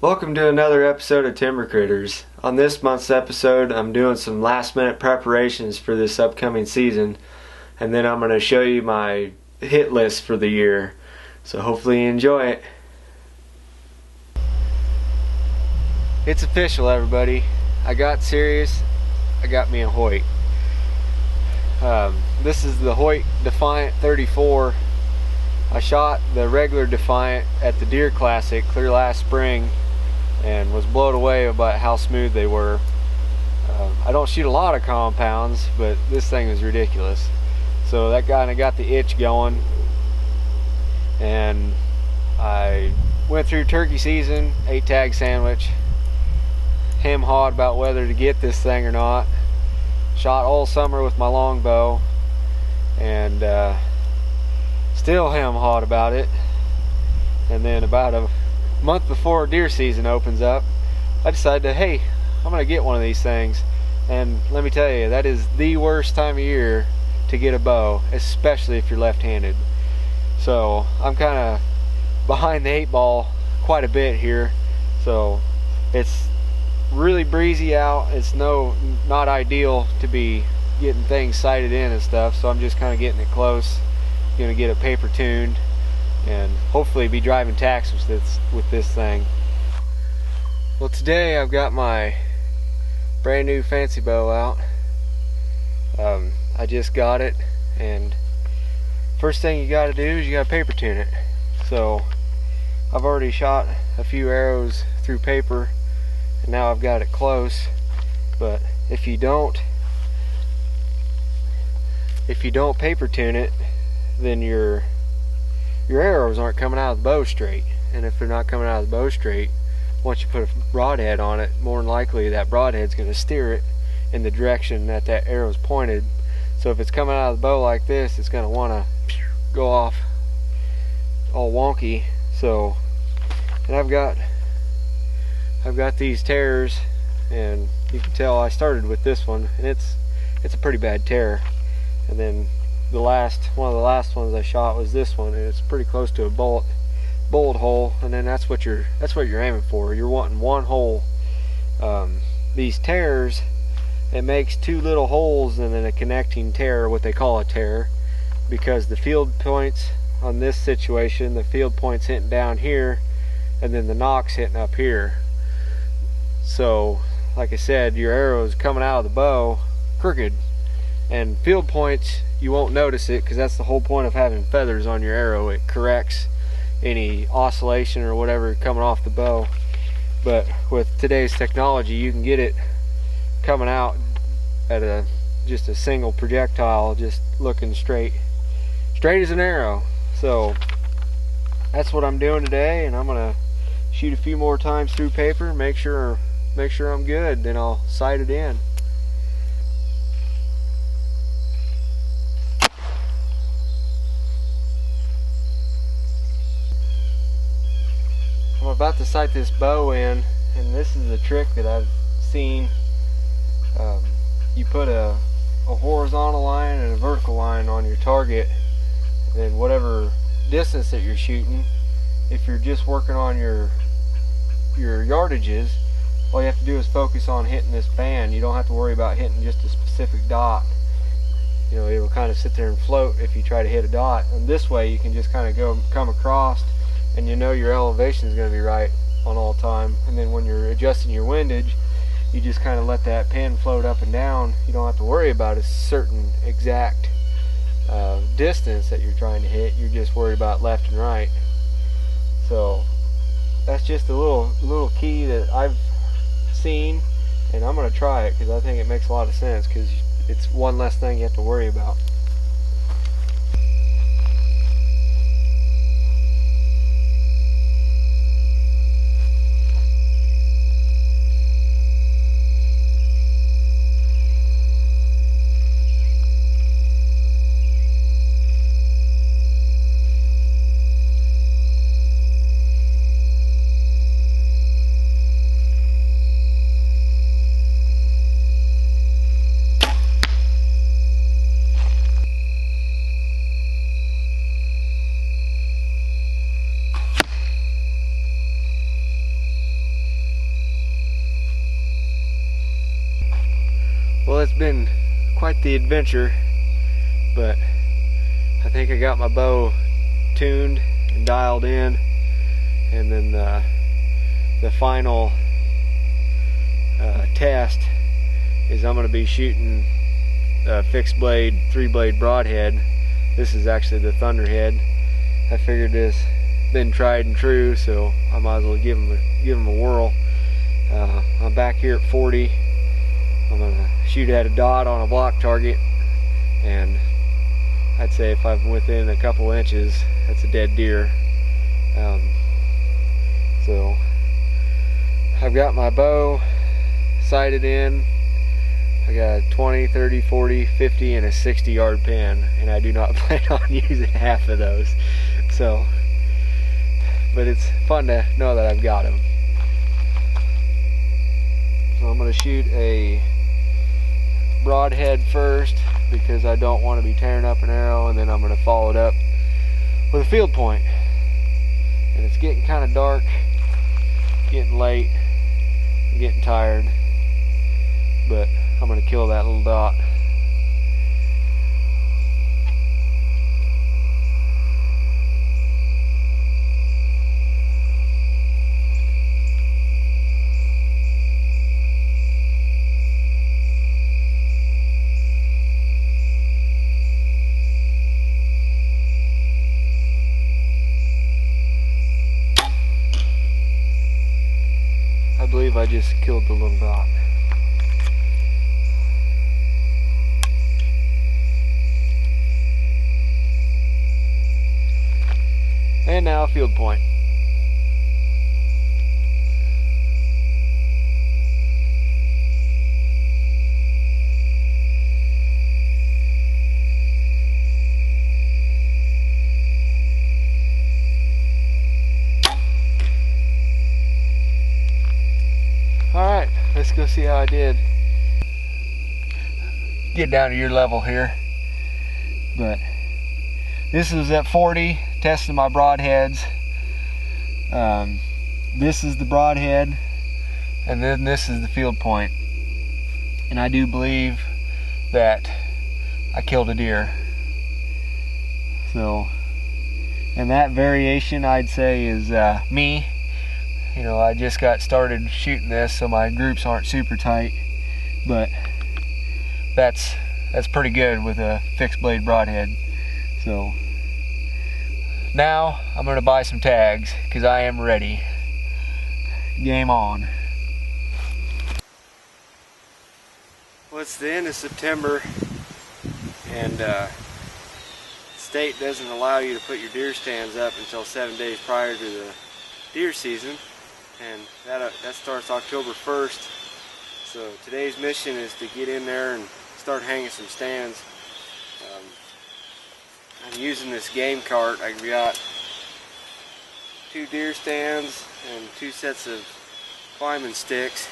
Welcome to another episode of Timber Critters. On this month's episode, I'm doing some last minute preparations for this upcoming season, and then I'm going to show you my hit list for the year. So hopefully you enjoy it. It's official, everybody. I got serious. I got me a Hoyt. This is the Hoyt Defiant 34. I shot the regular Defiant at the Deer Classic clear last spring and was blown away about how smooth they were. I don't shoot a lot of compounds, but this thing is ridiculous. So that kind of got the itch going, and I went through turkey season, 8-tag sandwich, hem-hawed about whether to get this thing or not. Shot all summer with my longbow, and still hem-hawed about it. And then about a month before deer season opens up, I decided hey, I'm gonna get one of these things. And let me tell you, that is the worst time of year to get a bow, especially if you're left-handed. So I'm kind of behind the 8-ball quite a bit here. So it's really breezy out. It's not ideal to be getting things sighted in and stuff, so I'm just kind of getting it close. Gonna get it paper tuned and hopefully be driving tacks with this thing. Well, today I've got my brand new fancy bow out. I just got it, and first thing you got to do is you got to paper tune it. So I've already shot a few arrows through paper, and now I've got it close. But if you don't paper tune it, then your arrows aren't coming out of the bow straight. And if they're not coming out of the bow straight, once you put a broadhead on it, more than likely that broadhead's going to steer it in the direction that arrow's pointed. So if it's coming out of the bow like this, it's going to want to go off all wonky. So, and I've got these tears, and you can tell I started with this one, and it's a pretty bad tear. And then one of the last ones I shot was this one, and it's pretty close to a bullet hole. And then that's what you're aiming for. You're wanting one hole. These tears, it makes two little holes and then a connecting tear, what they call a tear, because the field points on this situation, the field points hitting down here, and then the nock's hitting up here. So like I said, your arrow is coming out of the bow crooked, and field points, you won't notice it because that's the whole point of having feathers on your arrow. It corrects any oscillation or whatever coming off the bow. But with today's technology, you can get it coming out at just a single projectile, just looking straight as an arrow. So that's what I'm doing today, and I'm gonna shoot a few more times through paper, make sure I'm good, then I'll sight it in. I'm about to sight this bow in, and this is a trick that I've seen. You put a horizontal line and a vertical line on your target, and then whatever distance that you're shooting, if you're just working on your yardages, all you have to do is focus on hitting this band. You don't have to worry about hitting just a specific dot. You know, it will kind of sit there and float if you try to hit a dot. And this way you can just kind of come across, and you know your elevation is going to be right on all time. And then when you're adjusting your windage, you just kind of let that pin float up and down. You don't have to worry about a certain exact distance that you're trying to hit. You're just worried about left and right. So that's just a little key that I've seen, and I'm going to try it because I think it makes a lot of sense, because it's one less thing you have to worry about. been quite the adventure, but I think I got my bow tuned and dialed in, and then the final test is I'm going to be shooting a fixed blade 3-blade broadhead. This is actually the Thunderhead. I figured this been tried and true, so I might as well give them a whirl. I'm back here at 40. I'm gonna shoot at a dot on a block target, and I'd say if I'm within a couple inches, that's a dead deer. So I've got my bow sighted in. I got a 20, 30, 40, 50, and a 60-yard pin, and I do not plan on using half of those. So, but it's fun to know that I've got them. So I'm going to shoot a broadhead first because I don't want to be tearing up an arrow, and then I'm going to follow it up with a field point. And it's getting kind of dark, getting late, I'm getting tired, but I'm going to kill that little dot. I believe I just killed the little dot. And now a field point. Alright, let's go see how I did. Get down to your level here. But this is at 40, testing my broadheads. This is the broadhead, and then this is the field point. And I do believe that I killed a deer. So, and that variation I'd say is me. You know, I just got started shooting this, so my groups aren't super tight, but that's pretty good with a fixed blade broadhead. So now I'm gonna buy some tags because I am ready. Game on. Well, it's the end of September, and the state doesn't allow you to put your deer stands up until 7 days prior to the deer season, and that starts October 1st. So today's mission is to get in there and start hanging some stands. I'm using this game cart. I got 2 deer stands and 2 sets of climbing sticks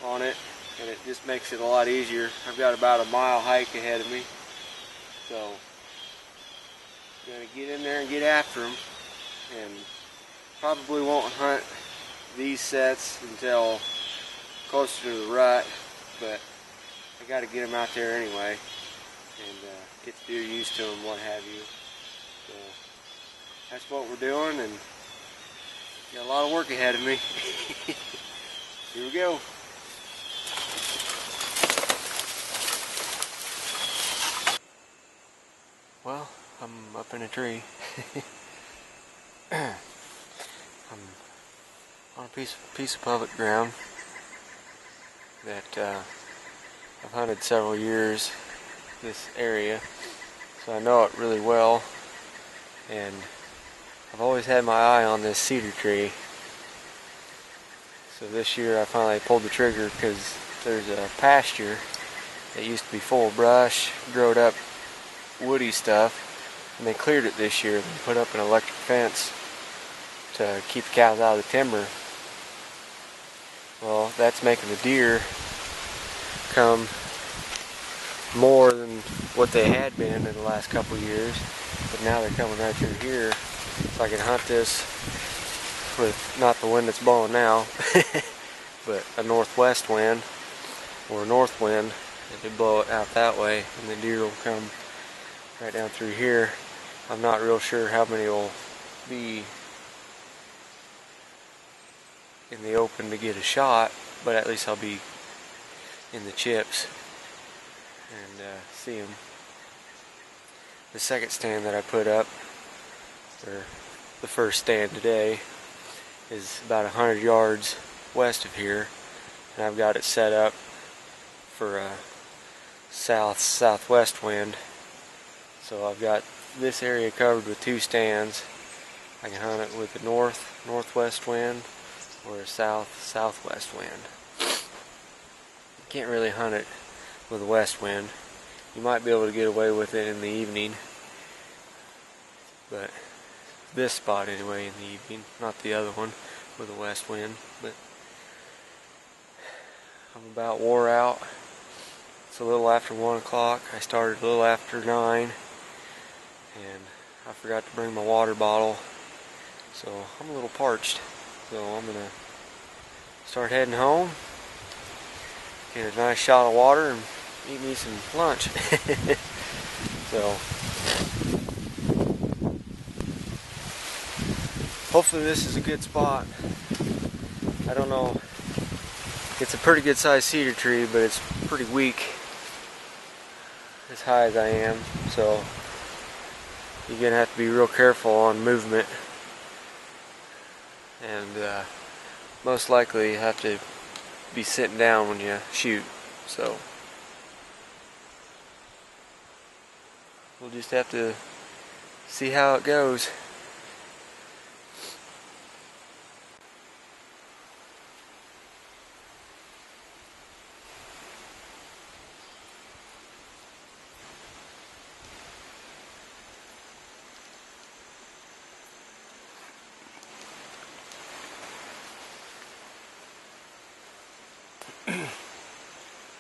on it, and it just makes it a lot easier. I've got about a mile hike ahead of me, so I'm going to get in there and get after them, and probably won't hunt these sets until closer to the rut, but I got to get them out there anyway and get the deer used to them, what have you. So that's what we're doing, and got a lot of work ahead of me. Here we go. Well, I'm up in a tree. I'm on a piece of public ground that I've hunted several years, this area, so I know it really well, and I've always had my eye on this cedar tree. So this year I finally pulled the trigger because there's a pasture that used to be full of brush, growed up woody stuff, and they cleared it this year and put up an electric fence to keep the cows out of the timber. Well, that's making the deer come more than what they had been in the last couple of years, but now they're coming right through here, so I can hunt this with not the wind that's blowing now, but a northwest wind or a north wind, and they blow it out that way, and the deer will come right down through here. I'm not real sure how many will be in the open to get a shot, but at least I'll be in the chips and see them. The second stand that I put up, or the first stand today, is about 100 yards west of here, and I've got it set up for a south-southwest wind. So I've got this area covered with 2 stands. I can hunt it with a north-northwest wind or a south-southwest wind. You can't really hunt it with a west wind. You might be able to get away with it in the evening, but this spot anyway in the evening, not the other one with a west wind. But I'm about wore out. It's a little after 1 o'clock. I started a little after 9, and I forgot to bring my water bottle, so I'm a little parched. So I'm gonna start heading home, get a nice shot of water, and eat me some lunch. So hopefully this is a good spot. I don't know. It's a pretty good sized cedar tree, but it's pretty weak as high as I am, so you're gonna have to be real careful on movement, and most likely you have to be sitting down when you shoot. So we'll just have to see how it goes.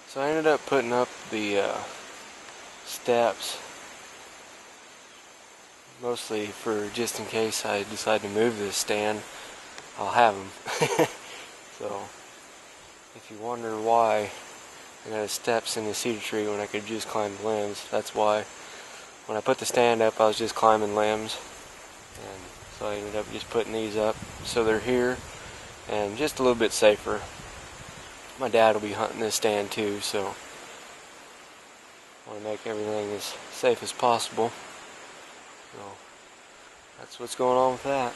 So I ended up putting up the steps mostly for just in case I decide to move this stand, I'll have them. So if you wonder why I got steps in the cedar tree when I could just climb the limbs, that's why. When I put the stand up, I was just climbing limbs, and so I ended up just putting these up so they're here and just a little bit safer. My dad will be hunting this stand too, so I want to make everything as safe as possible. So that's what's going on with that.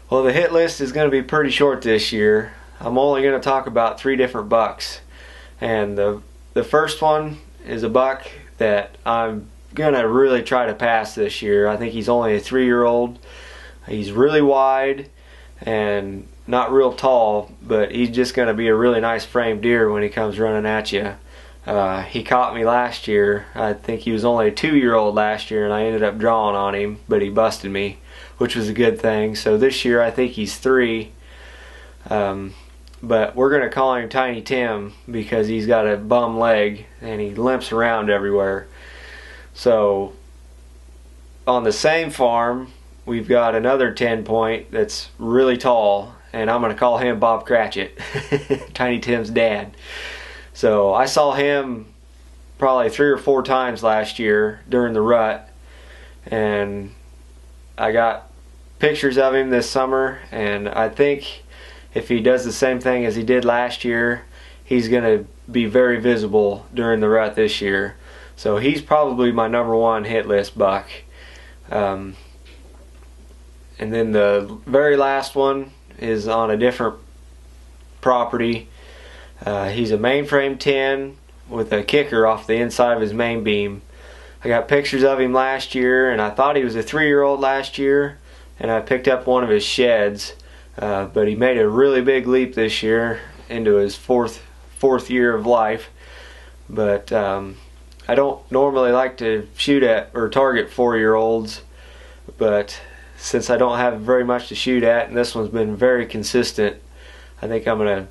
Well, the hit list is going to be pretty short this year. I'm only going to talk about 3 different bucks, and the first one is a buck that I'm going to really try to pass this year. I think he's only a 3-year-old. He's really wide and not real tall, but he's just going to be a really nice framed deer when he comes running at you. He caught me last year. I think he was only a 2-year-old last year, and I ended up drawing on him, but he busted me, which was a good thing. So this year I think he's 3, but we're going to call him Tiny Tim because he's got a bum leg and he limps around everywhere. So on the same farm we've got another 10-point that's really tall, and I'm going to call him Bob Cratchit, Tiny Tim's dad. So I saw him probably 3 or 4 times last year during the rut, and I got pictures of him this summer, and I think if he does the same thing as he did last year, he's going to be very visible during the rut this year. So he's probably my #1 hit list buck. And then the very last one is on a different property. He's a mainframe 10 with a kicker off the inside of his main beam. I got pictures of him last year, and I thought he was a 3-year-old last year, and I picked up one of his sheds, but he made a really big leap this year into his fourth year of life. But I don't normally like to shoot at or target 4-year-olds, but since I don't have very much to shoot at, and this one's been very consistent, I think I'm gonna,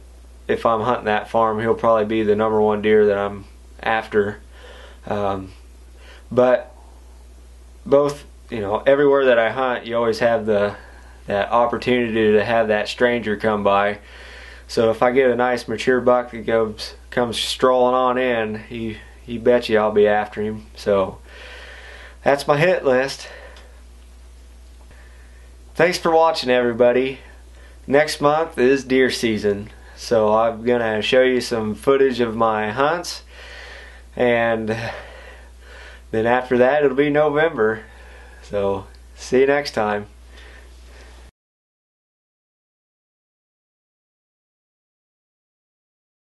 if I'm hunting that farm, he'll probably be the #1 deer that I'm after. But both, you know, everywhere that I hunt, you always have that opportunity to have that stranger come by. So if I get a nice mature buck that comes strolling on in, you bet you I'll be after him. So that's my hit list. Thanks for watching, everybody. Next month is deer season, so I'm gonna show you some footage of my hunts, and then after that it'll be November. So see you next time.